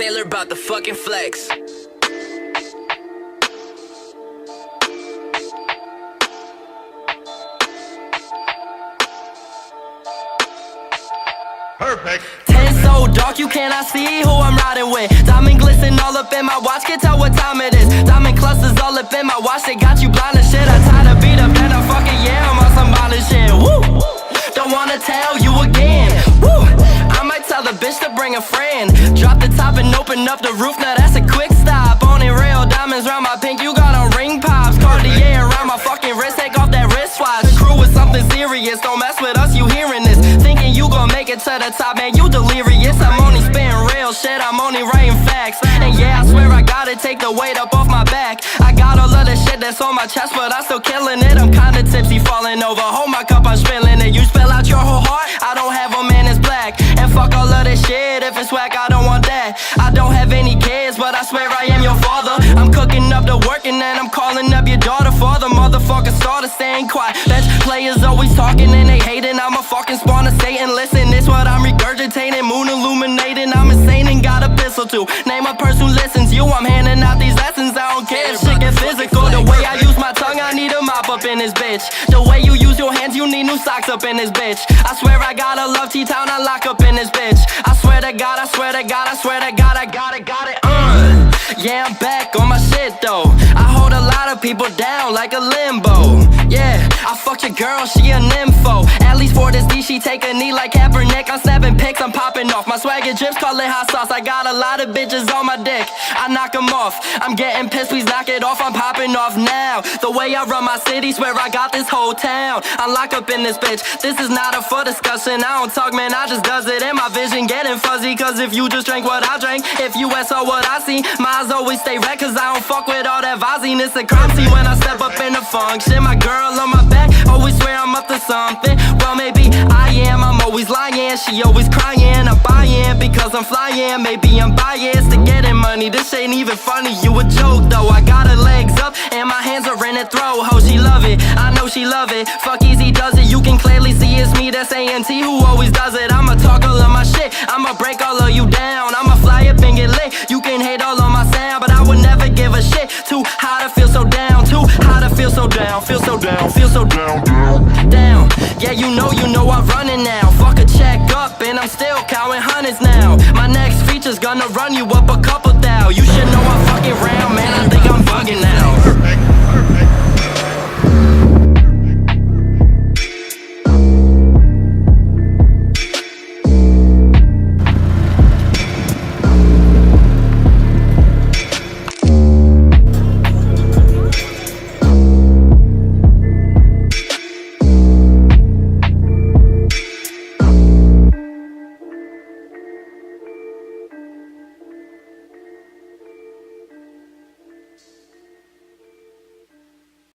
sailor about the fucking flex. Perfect. Ten so dark you cannot see who I'm riding with. Diamond glisten all up in my watch, can't tell what time it is. Diamond clusters all up in my watch, they got you blind as shit. I tied a beat up and I fucking yeah, I'm on some violent shit. Woo! Don't wanna tell you again. Woo! I might tell the bitch to bring a friend. Drop the top and open up the roof, now that's a quick stop. Only real diamonds round my pink, you got on ring pops. Cartier around my fucking wrist, take off that wristwatch. Crew is something serious, don't mess with us, you hearing this. Thinking you gon' make it to the top, man, you delirious. I'm only spitting real shit, I'm only writing facts. And yeah, I swear I gotta take the weight up off my back. I got all of the shit that's on my chest, but I'm still killing it. I'm kinda tipsy, falling over, hold my cup, I'm spilling it. You spill out your whole heart, I don't have a man, it's black. And fuck all of this shit, if it's whack, I don't want that. I don't have any kids, but I swear I am your father. I'm cooking up the work and then I'm calling up your daughter for the motherfucker starter staying quiet. Bench players always talking and they hating, I'm a fucking spawn of Satan. Listen, this what I'm regurgitating, moon illuminating. I'm insane and got a pistol too. Name a person who listens, you, I'm handing out these lessons. I don't care if shit get physical. The way I use my tongue, I need a mop up in this bitch. The way you use your hands, you need new socks up in this bitch. I swear I gotta love T-Town, I lock up in this bitch. I swear to God, I swear to God, I swear to God, I got it. Yeah, I'm back on my shit though. I hold a lot of people down like a limbo. Yeah, I fucked your girl, she a nympho. At least for this D, she take a knee like Kaepernick. I'm snapping pics, I'm popping off. My swagger drips, call it hot sauce. I got a lot of bitches on my dick, I knock them off. I'm getting pissed, please knock it off. I'm popping off now. The way I run my city, swear I got this whole town. I lock up in this bitch, this is not up for discussion. I don't talk, man, I just does it. And my vision getting fuzzy, cause if you just drank what I drank, if you saw what I see, my eyes always stay red, cause I don't fuck with all that Vazine. It's a crime scene when I step up in the function. My girl on my back, always swear I'm up to something. Well, maybe I am, I'm always lying. She always crying, I'm buying because I'm flying. Maybe I'm biased to getting money, this ain't even funny. You a joke though, I got her legs up and my hands are in her throat. Ho, she love it, I know she love it. Fuck easy does it, you can clearly see it's me, that's A&T who always does it. I'ma talk all of my shit, I'ma break all of you down. I'ma fly up and get lit, you can hate all on my sound, but I would never give a shit. Too high to feel so down, too high to feel so down. Feel so down, feel so down, down. Yeah, you know I'm running now. Fuck a check up and I'm still counting hundreds now. My next feature's gonna run you up a couple thou. You should know I'm fucking round, man.